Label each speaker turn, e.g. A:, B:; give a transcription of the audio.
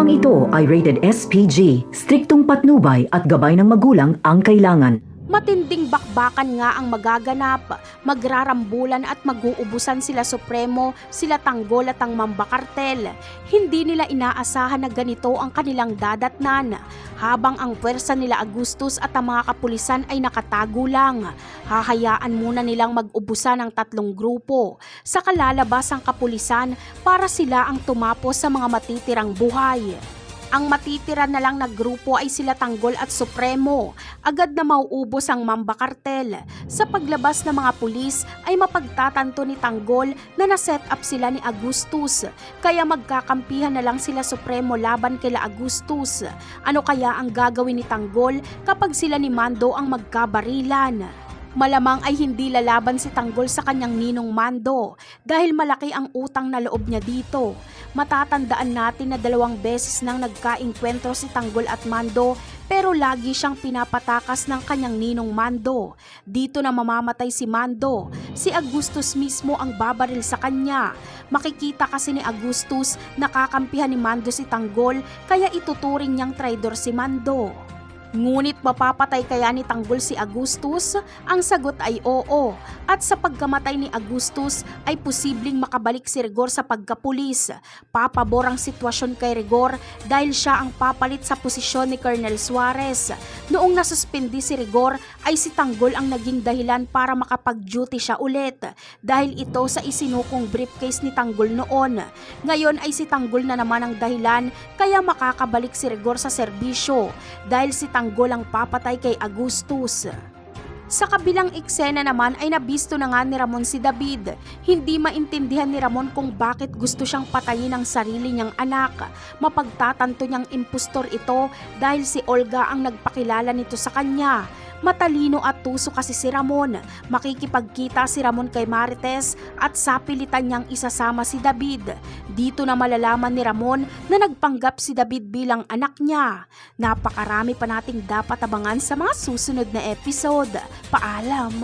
A: Programang ito ay rated SPG, striktong patnubay at gabay ng magulang ang kailangan.
B: Matinding bakbakan nga ang magaganap, magrarambulan at mag-uubusan sila Supremo, sila Tanggol at ang Mambakartel. Hindi nila inaasahan na ganito ang kanilang dadatnan, habang ang pwersa nila Agustus at ang mga kapulisan ay nakatago lang. Hahayaan muna nilang mag-ubusan ang tatlong grupo, saka lalabas ang kapulisan para sila ang tumapos sa mga matitirang buhay. Ang matitira na lang na grupo ay sila Tanggol at Supremo. Agad na mauubos ang Mambakartel. Sa paglabas ng mga pulis ay mapagtatanto ni Tanggol na naset up sila ni Agustus. Kaya magkakampihan na lang sila Supremo laban kila Agustus. Ano kaya ang gagawin ni Tanggol kapag sila ni Mando ang magkabarilan? Malamang ay hindi lalaban si Tanggol sa kanyang ninong Mando dahil malaki ang utang na loob niya dito. Matatandaan natin na 2 beses nang nagkaengkwentro si Tanggol at Mando pero lagi siyang pinapatakas ng kanyang ninong Mando. Dito na mamamatay si Mando, si Agustus mismo ang babaril sa kanya. Makikita kasi ni Agustus nakakampihan ni Mando si Tanggol kaya ituturing niyang traidor si Mando. Ngunit mapapatay kaya ni Tanggol si Agustus? Ang sagot ay oo. At sa pagkamatay ni Agustus ay posibleng makabalik si Rigor sa pagkapulis. Papabor ang sitwasyon kay Rigor dahil siya ang papalit sa posisyon ni Colonel Suarez. Noong nasuspindi si Rigor ay si Tanggol ang naging dahilan para makapag-duty siya ulit dahil ito sa isinukong briefcase ni Tanggol noon. Ngayon ay si Tanggol na naman ang dahilan kaya makakabalik si Rigor sa serbisyo dahil si Tanggol ang papatay kay Agustus. Sa kabilang eksena naman ay nabisto na nga ni Ramon si David. Hindi maintindihan ni Ramon kung bakit gusto siyang patayin ang sarili niyang anak. Mapagtatanto niyang impostor ito dahil si Olga ang nagpakilala nito sa kanya. Matalino at tuso kasi si Ramon. Makikipagkita si Ramon kay Marites at sapilitan niyang isasama si David. Dito na malalaman ni Ramon na nagpanggap si David bilang anak niya. Napakarami pa nating dapat abangan sa mga susunod na episode. Paalam!